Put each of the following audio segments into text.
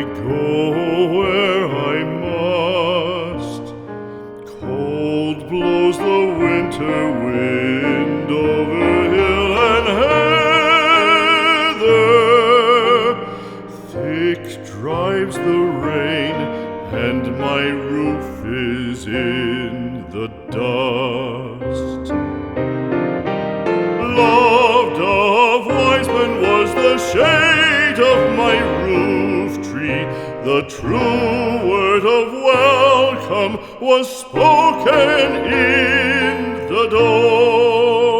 go where I must. Cold blows the winter wind over hill and heather. Thick drives the rain, and my roof is in the dust. Loved of wise men was the shade of my roof tree. The true word of welcome was spoken in the door.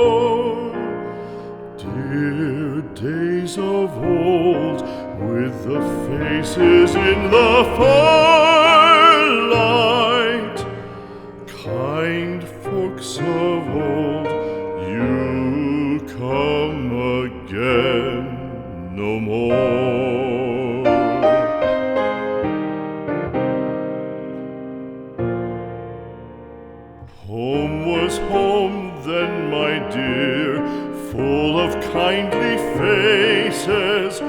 Dear days of old, with the faces in the firelight, kind folks of old, you come again no more. Home was home then, my dear, full of kindly faces.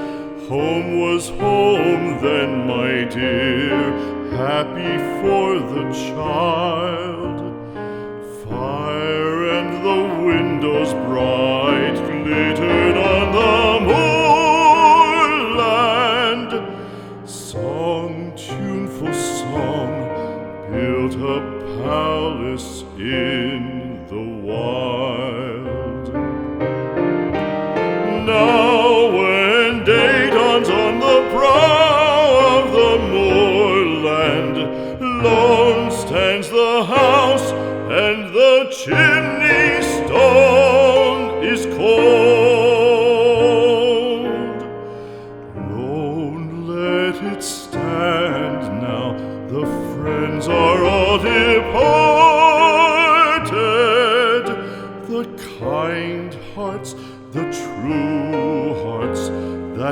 Home was home then, my dear, happy for the child. Fire and the windows bright glittered on the moorland. Song, tuneful song, built a palace in the wild. Now when day dawns on the brow of the moorland, lone stands the house, and the chimney stone is cold. Lone let it stand now, the friends are all departed. The kind hearts, the